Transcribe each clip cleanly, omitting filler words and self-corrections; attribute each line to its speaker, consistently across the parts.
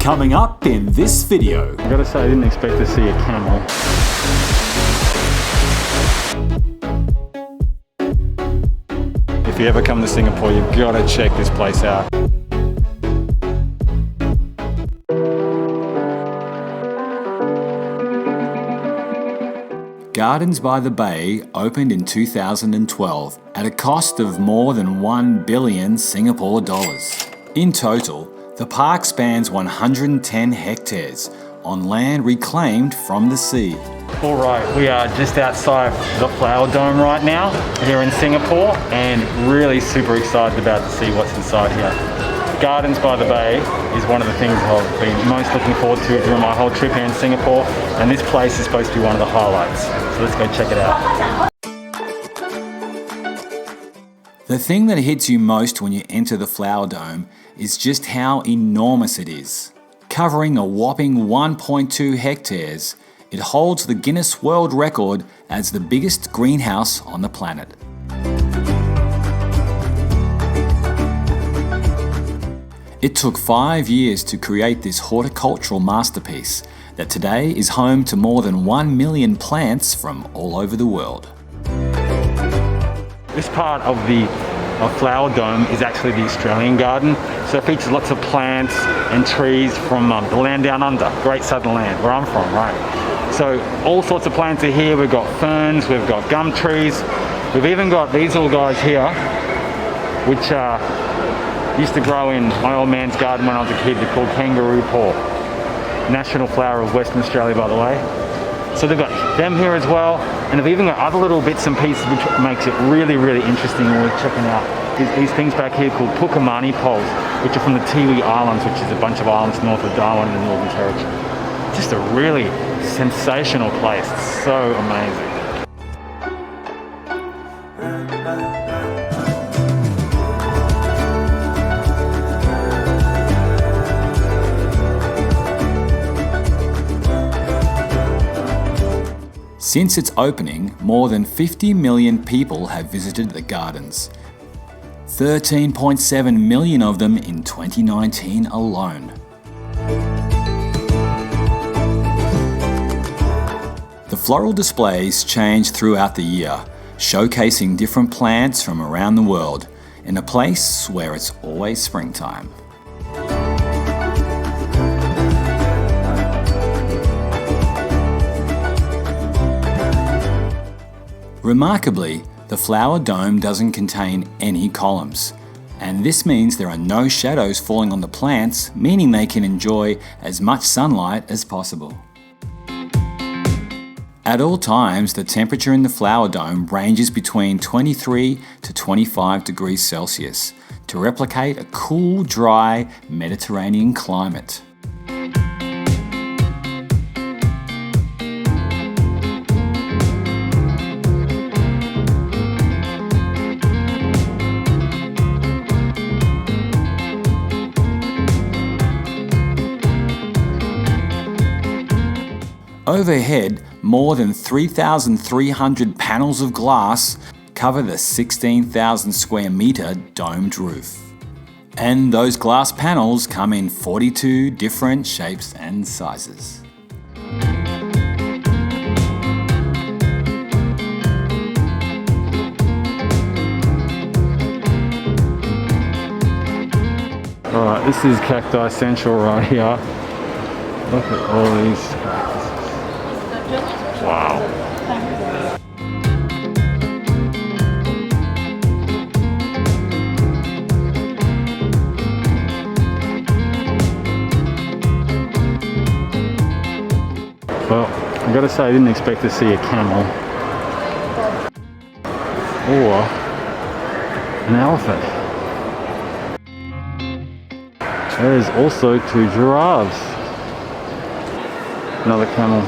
Speaker 1: Coming up in this video.
Speaker 2: I gotta say, I didn't expect to see a camel. If you ever come to Singapore, you've gotta check this place out.
Speaker 1: Gardens by the Bay opened in 2012 at a cost of more than 1 billion Singapore dollars. In total, the park spans 110 hectares on land reclaimed from the sea.
Speaker 2: All right, we are just outside the Flower Dome right now here in Singapore, and really super excited about to see what's inside here. Gardens by the Bay is one of the things I've been most looking forward to during my whole trip here in Singapore, and this place is supposed to be one of the highlights. So let's go check it out.
Speaker 1: The thing that hits you most when you enter the Flower Dome is just how enormous it is. Covering a whopping 1.2 hectares, it holds the Guinness World Record as the biggest greenhouse on the planet. It took 5 years to create this horticultural masterpiece that today is home to more than 1 million plants from all over the world.
Speaker 2: This part of the Flower Dome is actually the Australian garden, so it features lots of plants and trees from the land down under, Great Southern Land, where I'm from, right? So all sorts of plants are here. We've got ferns, we've got gum trees, we've even got these little guys here, which used to grow in my old man's garden when I was a kid. They're called kangaroo paw. National flower of Western Australia, by the way. So they've got them here as well, and they've even got other little bits and pieces, which makes it really, really interesting when we're checking out these things back here called Pukamani poles, which are from the Tiwi Islands, which is a bunch of islands north of Darwin in the Northern Territory. Just a really sensational place. It's so amazing.
Speaker 1: Since its opening, more than 50 million people have visited the gardens. 13.7 million of them in 2019 alone. The floral displays change throughout the year, showcasing different plants from around the world in a place where it's always springtime. Remarkably, the Flower Dome doesn't contain any columns, and this means there are no shadows falling on the plants, meaning they can enjoy as much sunlight as possible. At all times, the temperature in the Flower Dome ranges between 23 to 25 degrees Celsius to replicate a cool, dry Mediterranean climate. Overhead, more than 3,300 panels of glass cover the 16,000 square metre domed roof. And those glass panels come in 42 different shapes and sizes.
Speaker 2: Alright, this is Cacti Central right here. Look at all these cactuses. Wow. Well, I gotta say, I didn't expect to see a camel or an elephant. There's also 2 giraffes. Another camel.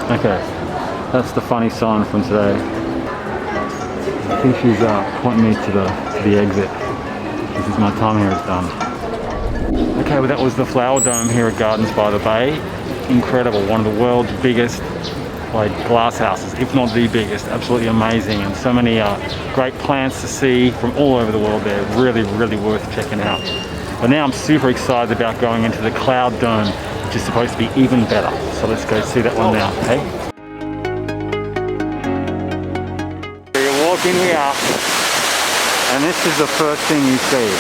Speaker 2: Okay, that's the funny sign from today. I think she's pointing me to the exit. This is my time here is done. Okay, well that was the flower dome here at Gardens by the Bay. Incredible, one of the world's biggest like glass houses, if not the biggest. Absolutely amazing, and so many great plants to see from all over the world there. Really, really worth checking out. But now I'm super excited about going into the cloud dome, which is supposed to be even better. So let's go see that one now, okay? So you walk in here, and this is the first thing you see.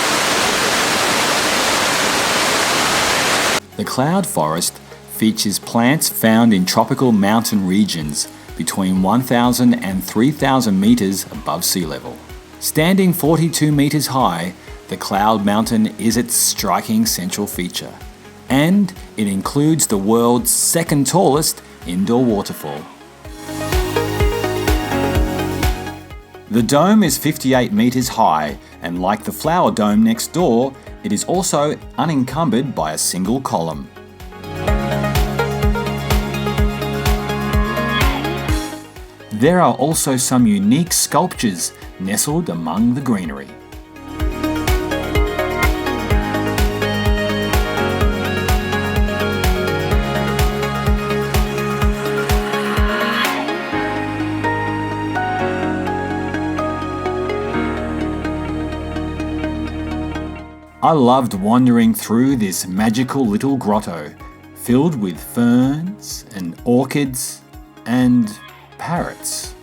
Speaker 1: The cloud forest features plants found in tropical mountain regions between 1,000 and 3,000 meters above sea level. Standing 42 meters high, the Cloud Mountain is its striking central feature, and it includes the world's second tallest indoor waterfall. The dome is 58 meters high, and like the flower dome next door, it is also unencumbered by a single column. There are also some unique sculptures nestled among the greenery. I loved wandering through this magical little grotto, filled with ferns and orchids and parrots.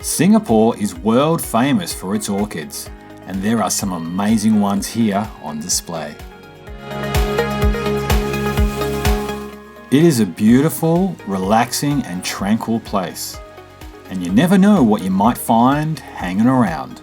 Speaker 1: Singapore is world famous for its orchids, and there are some amazing ones here on display. It is a beautiful, relaxing and tranquil place, and you never know what you might find hanging around.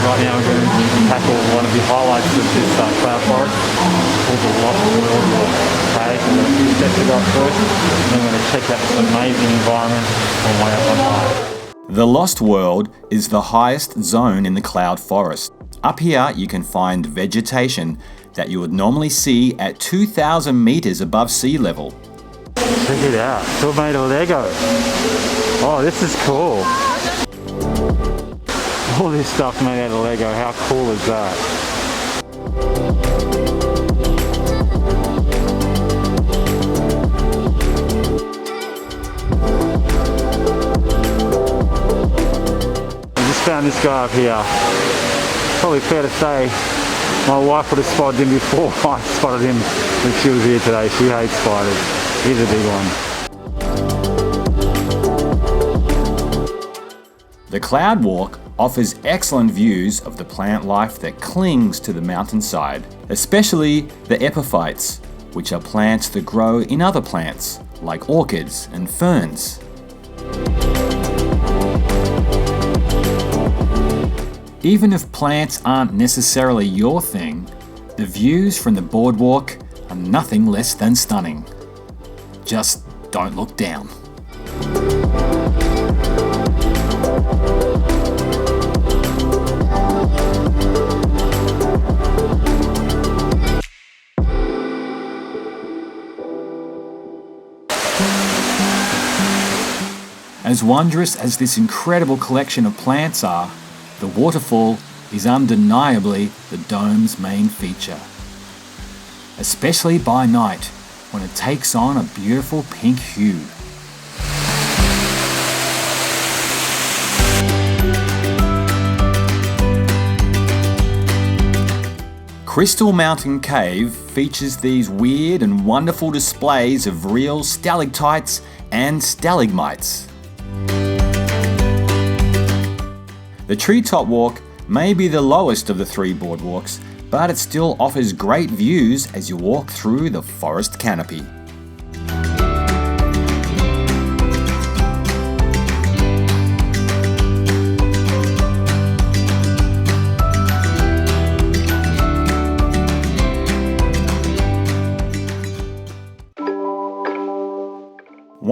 Speaker 2: Right now we're going to tackle one of the highlights of this cloud forest, called the Lost World. Okay, so we've got a few steps to go up first, and then we're going to check out this amazing environment on the way up on high.
Speaker 1: The Lost World is the highest zone in the cloud forest. Up here you can find vegetation that you would normally see at 2,000 meters above sea level.
Speaker 2: Check it out, it's all made of Lego. Oh, this is cool. All this stuff made out of Lego, how cool is that? I just found this guy up here. Probably fair to say my wife would have spotted him before I spotted him when she was here today. She hates spiders. He's a big one.
Speaker 1: The Cloud Walk offers excellent views of the plant life that clings to the mountainside, especially the epiphytes, which are plants that grow in other plants, like orchids and ferns. Even if plants aren't necessarily your thing, the views from the boardwalk are nothing less than stunning. Just don't look down. As wondrous as this incredible collection of plants are, the waterfall is undeniably the dome's main feature. Especially by night, when it takes on a beautiful pink hue. Crystal Mountain Cave features these weird and wonderful displays of real stalactites and stalagmites. The Treetop Walk may be the lowest of the three boardwalks, but it still offers great views as you walk through the forest canopy.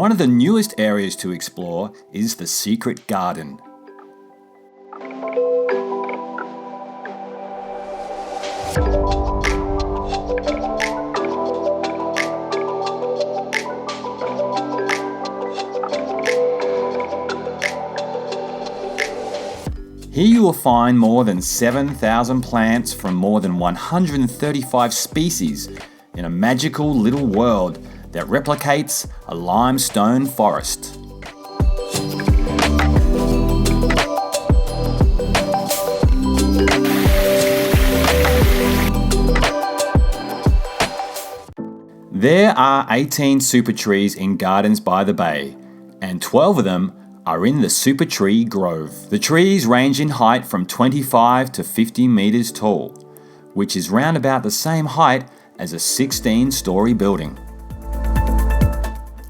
Speaker 1: One of the newest areas to explore is the Secret Garden. Here you will find more than 7,000 plants from more than 135 species in a magical little world that replicates a limestone forest. There are 18 super trees in Gardens by the Bay, and 12 of them are in the Super Tree Grove. The trees range in height from 25 to 50 meters tall, which is round about the same height as a 16-story building.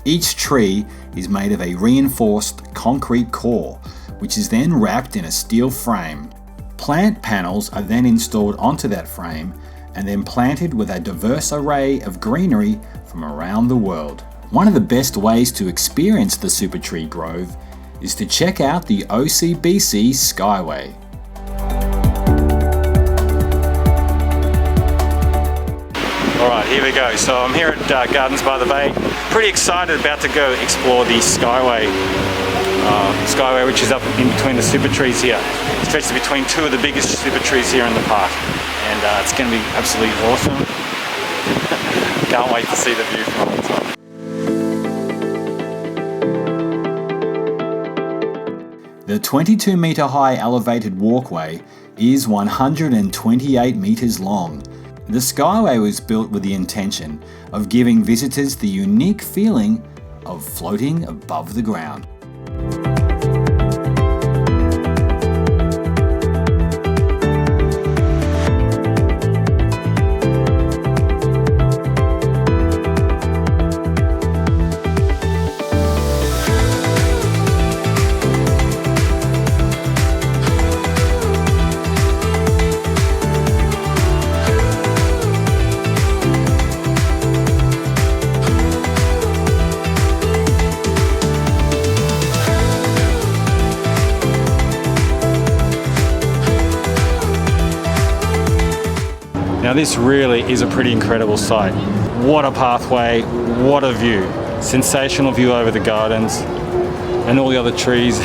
Speaker 1: Each tree is made of a reinforced concrete core, which is then wrapped in a steel frame. Plant panels are then installed onto that frame and then planted with a diverse array of greenery from around the world. One of the best ways to experience the Super Tree Grove is to check out the OCBC Skyway.
Speaker 2: Alright, here we go. So I'm here at Gardens by the Bay. Pretty excited about to go explore the Skyway. Skyway, which is up in between the super trees here. It stretches between two of the biggest super trees here in the park. And it's going to be absolutely awesome. Can't wait to see the view from the top.
Speaker 1: The 22-metre high elevated walkway is 128 metres long. The Skyway was built with the intention of giving visitors the unique feeling of floating above the ground.
Speaker 2: Now this really is a pretty incredible sight. What a pathway, what a view. Sensational view over the gardens and all the other trees,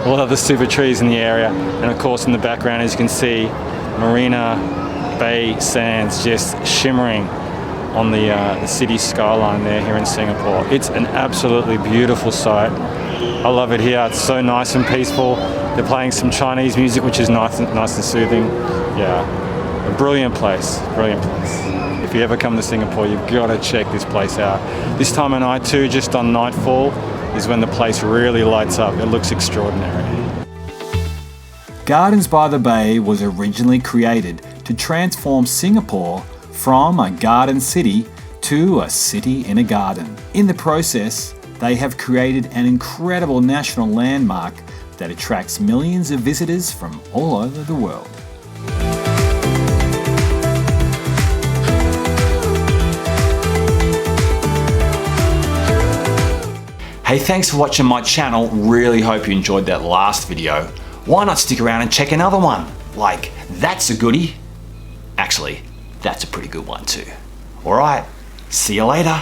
Speaker 2: all the other super trees in the area. And of course in the background, as you can see, Marina Bay sands just shimmering on the city skyline there here in Singapore. It's an absolutely beautiful sight. I love it here. It's so nice and peaceful. They're playing some Chinese music, which is nice and soothing. Yeah. A brilliant place, brilliant place. If you ever come to Singapore, you've got to check this place out. This time of night too, just on nightfall, is when the place really lights up. It looks extraordinary.
Speaker 1: Gardens by the Bay was originally created to transform Singapore from a garden city to a city in a garden. In the process, they have created an incredible national landmark that attracts millions of visitors from all over the world. Hey, thanks for watching my channel. Really hope you enjoyed that last video. Why not stick around and check another one? Like, that's a goodie. Actually, that's a pretty good one too. Alright, see you later.